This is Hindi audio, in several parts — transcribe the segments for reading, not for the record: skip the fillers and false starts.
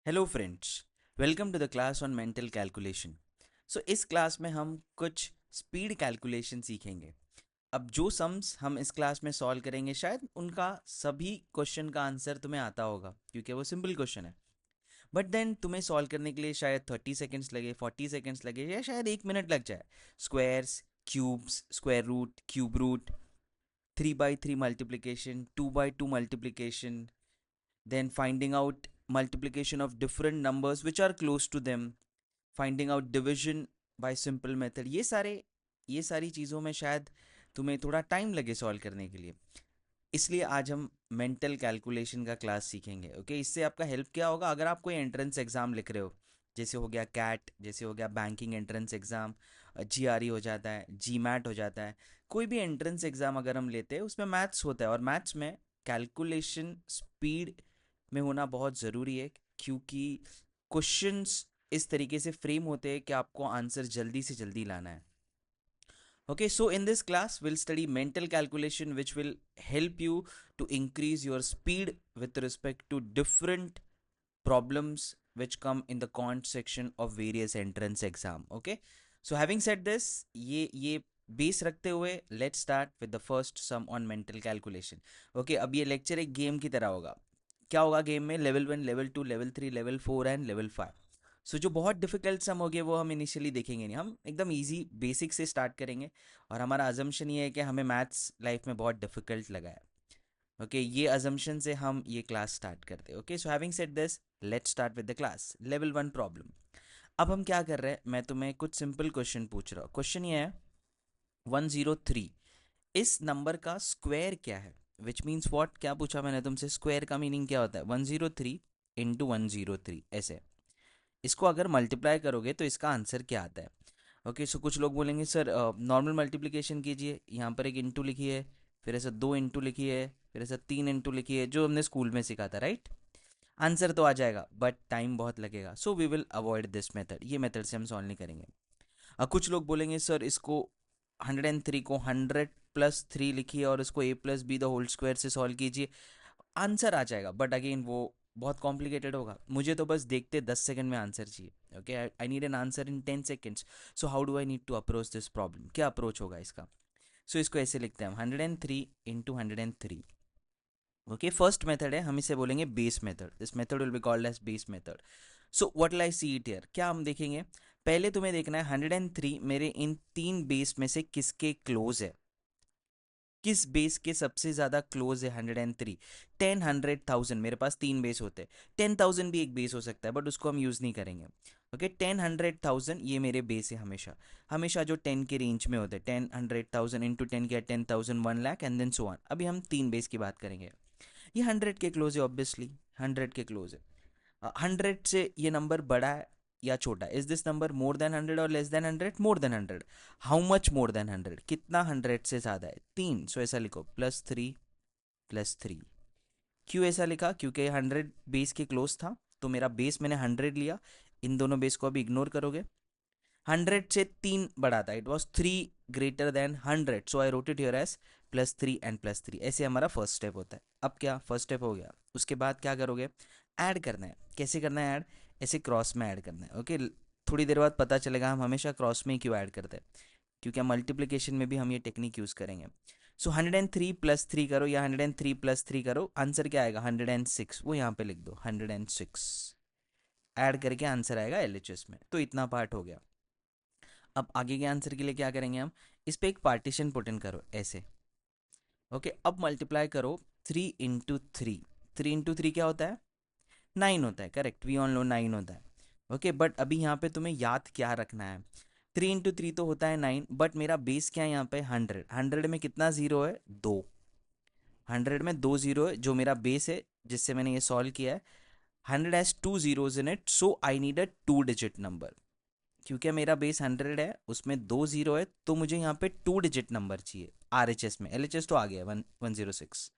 Hello friends, welcome to the class on mental calculation. इस क्लास में हम कुछ स्पीड कैलकुलेशन सीखेंगे। अब जो सम्स हम इस क्लास में सॉल्व करेंगे शायद उनका सभी क्वेश्चन का आंसर तुम्हें आता होगा क्योंकि वो सिंपल क्वेश्चन है। बट देन तुम्हें सॉल्व करने के लिए शायद 30 सेकेंड्स लगे, 40 सेकेंड्स लगे या शायद 1 मिनट लग जाए। Squares, cubes, square root, cube root, 3 by 3 multiplication, 2 by 2 multiplication, then finding out multiplication of different numbers which are close to them, finding out division by simple method। ये सारी चीज़ों में शायद तुम्हें थोड़ा टाइम लगे सॉल्व करने के लिए। इसलिए आज हम मेंटल कैलकुलेशन का क्लास सीखेंगे। ओके, इससे आपका हेल्प क्या होगा? अगर आप कोई एंट्रेंस एग्ज़ाम लिख रहे हो, जैसे हो गया कैट, जैसे हो गया बैंकिंग एंट्रेंस एग्ज़ाम, GRE हो जाता है, GMAT हो जाता है, कोई भी एंट्रेंस एग्ज़ाम अगर हम लेते हैं उसमें मैथ्स होता है, और मैथ्स में कैलकुलेशन स्पीड में होना बहुत ज़रूरी है क्योंकि क्वेश्चंस इस तरीके से फ्रेम होते हैं कि आपको आंसर जल्दी से जल्दी लाना है। Okay, so in this class, we'll study mental calculation, which will help you to increase your speed with respect to different problems which come in the quant section of various entrance exam. Okay, so having said this, ये बेस रखते हुए let's start with the first sum on mental calculation. Okay, अब ये लेक्चर एक गेम की तरह होगा। क्या होगा गेम में? Level 1, level 2, level 3, level 4 and level 5। सो जो बहुत डिफिकल्ट सम हो गए वो हम इनिशियली देखेंगे नहीं, हम एकदम इजी बेसिक से स्टार्ट करेंगे। और हमारा अजम्पशन ये है कि हमें मैथ्स लाइफ में बहुत डिफिकल्ट लगा है। ओके, ये अजम्पशन से हम ये क्लास स्टार्ट करते हैं। Okay, so having said this, let's start with the class. Level 1 problem. अब हम क्या कर रहे हैं, मैं तुम्हें कुछ सिंपल क्वेश्चन पूछ रहा हूँ। क्वेश्चन ये है 103, इस नंबर का स्क्वायर क्या है? विच मीन्स वॉट, क्या पूछा मैंने तुमसे? स्क्वायर का मीनिंग क्या होता है? 103 इंटू 103, ऐसे। इसको अगर मल्टीप्लाई करोगे तो इसका आंसर क्या आता है? ओके, सो कुछ लोग बोलेंगे सर नॉर्मल मल्टीप्लिकेशन कीजिए, यहाँ पर एक इंटू लिखिए, फिर ऐसा 2 इंटू लिखिए, फिर ऐसा 3 इंटू लिखिए, जो हमने स्कूल में सीखा था, राइट? आंसर तो आ जाएगा बट टाइम बहुत लगेगा, so we will avoid this method. ये मेथड से हम सॉल्व नहीं करेंगे। कुछ लोग बोलेंगे सर इसको 103 को 100+3 लिखिए और इसको a+b² से सॉल्व कीजिए, आंसर आ जाएगा, बट अगेन वो बहुत कॉम्प्लिकेटेड होगा। मुझे तो बस देखते 10 सेकंड में आंसर चाहिए। Okay, I need an answer in 10 seconds. So how do I need to approach this problem? क्या अप्रोच होगा इसका? सो इसको ऐसे लिखते हैं हम, 103 इंटू 103। ओके, फर्स्ट मेथड है, हम इसे बोलेंगे base method. This method will be called as base method. So what will I see it here? क्या हम देखेंगे? पहले तुम्हें देखना है 103 मेरे इन तीन बेस में से किसके क्लोज है, किस बेस के सबसे ज्यादा क्लोज है 103। 10, 100,000, मेरे पास तीन बेस होते हैं। 10,000 भी एक बेस हो सकता है बट उसको हम यूज नहीं करेंगे। ओके, 10, 100,000 ये मेरे बेस है हमेशा। हमेशा जो 10 के रेंज में होते हैं, 10, 100,000 इंटू 10 किया 10,000, 1 lakh and then so on. अभी हम तीन बेस की बात करेंगे। ये 100 के क्लोज है, ऑब्वियसली 100 के क्लोज है। 100 से ये नंबर बड़ा है या छोटा? Is this number more than 100 और less than 100? More than 100। How much more than 100? कितना 100 से ज़्यादा है? 3। सो ऐसा लिखो, +3 +3। क्यों ऐसा लिखा? क्योंकि 100 बेस के क्लोज था, तो मेरा बेस मैंने 100 लिया। इन दोनों बेस को अभी इग्नोर करोगे। 100 से 3 बड़ा था, it was 3 greater than 100, so I wrote it here as +3 and +3। ऐसे हमारा फर्स्ट स्टेप होता है। अब क्या फर्स्ट स्टेप हो गया, उसके बाद क्या करोगे? ऐड करना है। कैसे करना है ऐड? ऐसे क्रॉस में ऐड करना है। ओके, थोड़ी देर बाद पता चलेगा हम हमेशा क्रॉस में ही क्यों ऐड करते हैं, क्योंकि हम मल्टीप्लिकेशन में भी हम ये टेक्निक यूज़ करेंगे। सो 103+3 करो या 103+3 करो, आंसर क्या आएगा? 106। वो यहाँ पे लिख दो, 106। ऐड करके आंसर आएगा LHS में। तो इतना पार्ट हो गया। अब आगे के आंसर के लिए क्या करेंगे हम? इस पे एक पार्टीशन पुट इन करो, ऐसे। ओके, अब मल्टीप्लाई करो 3 इंटू 3। 3 इंटू 3 क्या होता है? 9 होता है, करेक्ट, वी ऑल नो 9 होता है। ओके, बट अभी यहाँ पे तुम्हें याद क्या रखना है? 3 इंटू 3 तो होता है 9, बट मेरा बेस क्या है यहाँ पे? 100। 100 में कितना जीरो है? दो। 100 में दो जीरो है, जो मेरा बेस है जिससे मैंने ये सॉल्व किया है। 100 has two zeros in it, so I need a 2 digit number. क्योंकि मेरा बेस 100 है, उसमें दो जीरो है, तो मुझे यहाँ पे 2 डिजिट नंबर चाहिए। RHS में, LHS तो आ गया 106।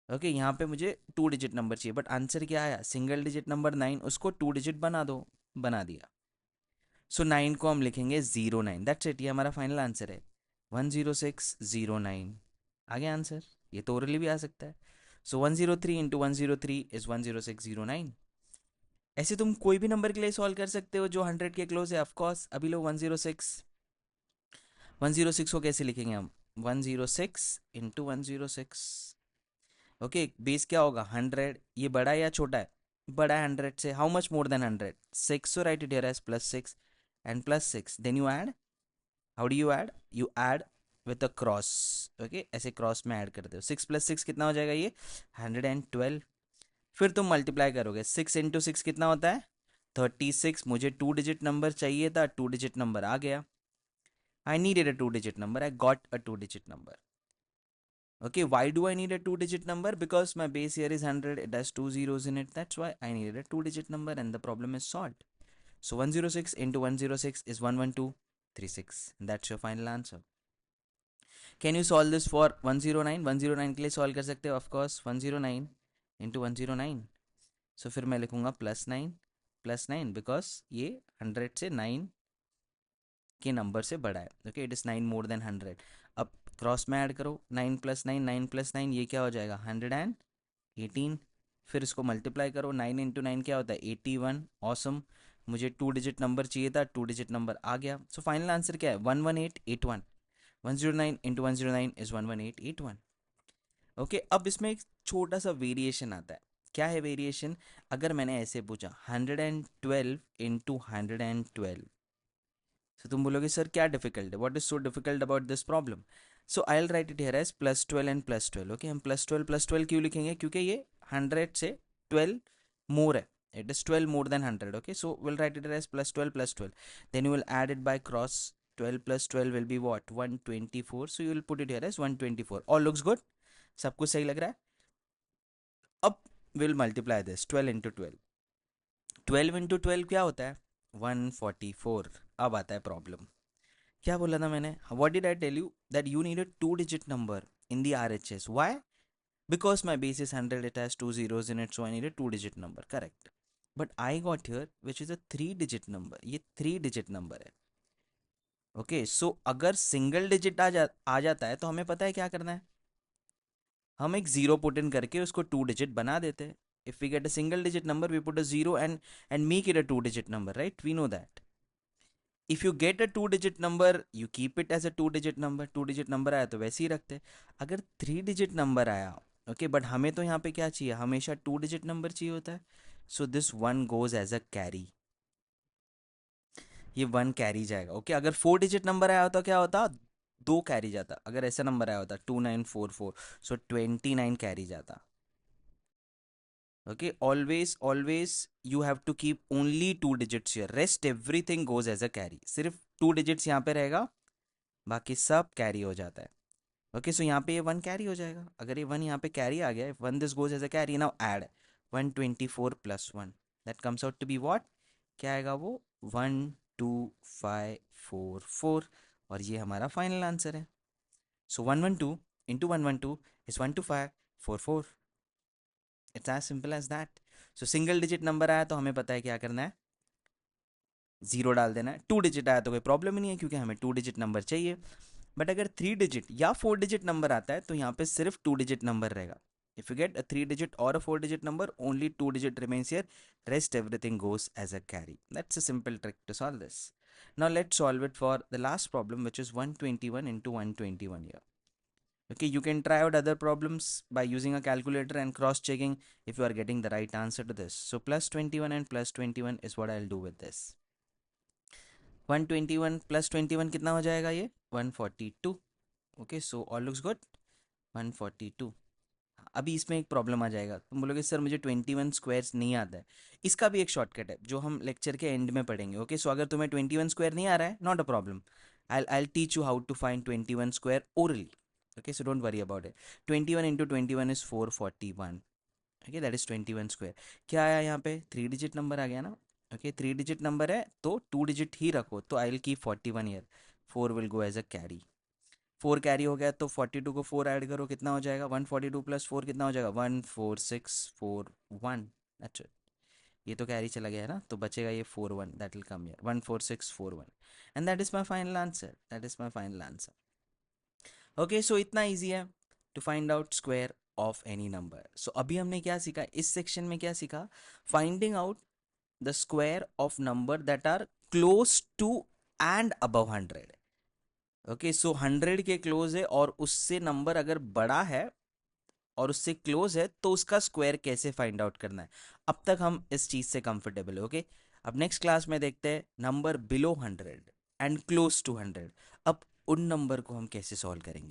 ओके, यहाँ पे मुझे 2 डिजिट नंबर चाहिए, बट आंसर क्या आया? सिंगल डिजिट नंबर 9, उसको 2 डिजिट बना दो। बना दिया। सो 9 को हम लिखेंगे 09। दैट्स इट, ये हमारा फाइनल आंसर है, 10609। आ गया आंसर। ये तो ओरली भी आ सकता है। सो 103 इंटू 103 इज 10609। ऐसे तुम कोई भी नंबर के लिए सॉल्व कर सकते हो जो 100 के क्लोज है। ऑफ कोर्स अभी लो 106 को कैसे लिखेंगे हम? 106 इंटू 106। ओके, बेस क्या होगा? 100। ये बड़ा है या छोटा है? बड़ा है 100 से। How much more than 100? 6। So write it here as +6 and +6, then you add. How do you add? You add with a cross. Okay, ऐसे क्रॉस में ऐड करते हो। 6 + 6 कितना हो जाएगा? ये 112। फिर तुम मल्टीप्लाई करोगे। 6 × 6 कितना होता है? 36। मुझे 2 डिजिट नंबर चाहिए था, 2 डिजिट नंबर आ गया। I needed a 2 digit number, I got a 2 digit number. Okay, why do I need a 2 digit number? Because my base here is 100, it has two zeros in it. That's why I needed a 2 digit number and the problem is solved. So 106 into 106 is 11236. And that's your final answer. Can you solve this for 109? 109 के लिए solve कर सकते हो, of course. 109 into 109. So फिर मैं लिखूंगा +9 because ये 100 से 9 के नंबर से बड़ा है। Okay, it is 9 more than 100। अब क्रॉस में ऐड करो। 9 + 9, 9 + 9, ये क्या हो जाएगा? 118। फिर इसको मल्टीप्लाई करो। 9 × 9 क्या होता है? 81। ऑसम। मुझे 2 डिजिट नंबर चाहिए था, 2 डिजिट नंबर आ गया। सो फाइनल आंसर क्या है? 11881। 109 × 109 इज 11881। ओके, अब इसमें एक छोटा सा वेरिएशन आता है। क्या है वेरिएशन? अगर मैंने ऐसे पूछा 112 × 112, तो तुम बोलोगे सर क्या डिफिकल्ट है? What is so difficult about this problem? So I will write it here as +12 and +12। Okay, हम +12 क्यों लिखेंगे? क्योंकि ये 100 से 12 मोर है। It is 12 more than 100। Okay, so will write it as +12 then you will add it by cross. 12 + 12 will be what? 124। So you will put it here as 124। All looks good? सब कुछ सही लग रहा है? अब विल मल्टीप्लाई दिस 12 × 12। 12 × 12 क्या होता है? 144। अब आता है प्रॉब्लम। क्या बोला था मैंने? What did I tell you? That you need a 2 digit number in the RHS। Why? Because my base is 100, it has 2 zeros in it, so I need a 2 digit number. Correct. But I got here which is a 3 digit number. ये 3 digit number है। ओके, सो अगर सिंगल डिजिट आ जाता है तो हमें पता है क्या करना है। हम एक जीरो पुट इन करके उसको 2 डिजिट बना देते हैं। If we get a single digit number we put a zero and make it a 2 digit number, right? We know that. If you get a 2 digit number you keep it as a 2 digit number. 2 digit number आया तो वैसे ही रखते हैं। अगर 3 digit नंबर आया, ओके, बट हमें तो यहाँ पे क्या चाहिए? हमेशा 2 digit नंबर चाहिए होता है। So this one goes as a carry. ये वन कैरी जाएगा। ओके, अगर 4 digit नंबर आया होता क्या होता? दो कैरी जाता। अगर ऐसा नंबर आया होता 2944, सो 29 कैरी जाता। Okay, always you have to keep only 2 digits here, rest everything goes as a carry. सिर्फ 2 digits यहाँ पे रहेगा, बाकी सब कैरी हो जाता है। ओके, सो यहाँ पे ये वन कैरी हो जाएगा। अगर ये वन यहाँ पे कैरी आ गया, one this goes as a carry, now add 124 + 1, that comes out to be what? क्या आएगा वो? 12544। और ये हमारा फाइनल आंसर है। So 112 into 112 is 12544। It's as simple as that. So single digit number आया तो हमें पता है क्या करना है, जीरो डाल देना है। 2 digit आया तो कोई प्रॉब्लम ही नहीं है क्योंकि हमें 2 digit नंबर चाहिए। बट अगर 3 digit या 4 digit नंबर आता है तो यहाँ पे सिर्फ 2 digit नंबर रहेगा। If you get a 3 digit और अ 4 digit number, only 2 digit remains here, rest everything goes as a carry. That's a simple trick to solve this. Now let's solve it for the last problem, which is 121 into 121 here. Okay, you can try out other problems by using a calculator and cross checking if you are getting the right answer to this. So +21 and +21 is what I'll do with this. 121 + 21 कितना हो जाएगा? ये 142। Okay, so all looks good. 142। अभी इसमें एक प्रॉब्लम आ जाएगा, तुम बोलोगे सर मुझे 21 स्क्वायर्स नहीं आता है। इसका भी एक शॉर्टकट है जो हम लेक्चर के एंड में पढ़ेंगे। ओके, सो अगर तुम्हें 21 स्क्वायर नहीं आ रहा है, not a problem, I teach you how to find 21 square orally. Okay, so don't worry about it. 21 into 21 is 441। Okay, that is 21 square. क्या आया यहाँ पे? 3 digit नंबर आ गया ना। ओके, 3 digit नंबर है तो 2 digit ही रखो, तो I will keep 41 here. 4 will go as a carry. 4 carry हो गया तो 42 को 4 ऐड करो, कितना हो जाएगा? 142 + 4 कितना हो जाएगा? 14641। अच्छा, ये तो कैरी चला गया है ना, तो बचेगा ये 41, that will come here 14641। And that is my final answer. That is my final answer. Okay, so इतना इजी है to find out square of any number. So अभी हमने क्या सीखा इस सेक्शन में? क्या सीखा? Finding out the square of number that are close to and above 100। Okay, so 100 के क्लोज है और उससे नंबर अगर बड़ा है और उससे क्लोज है तो उसका स्क्वायर कैसे फाइंड आउट करना है। अब तक हम इस चीज से कंफर्टेबल है। ओके, अब नेक्स्ट क्लास में देखते हैं number below 100 and close to 100। अब उन नंबर को हम कैसे सॉल्व करेंगे।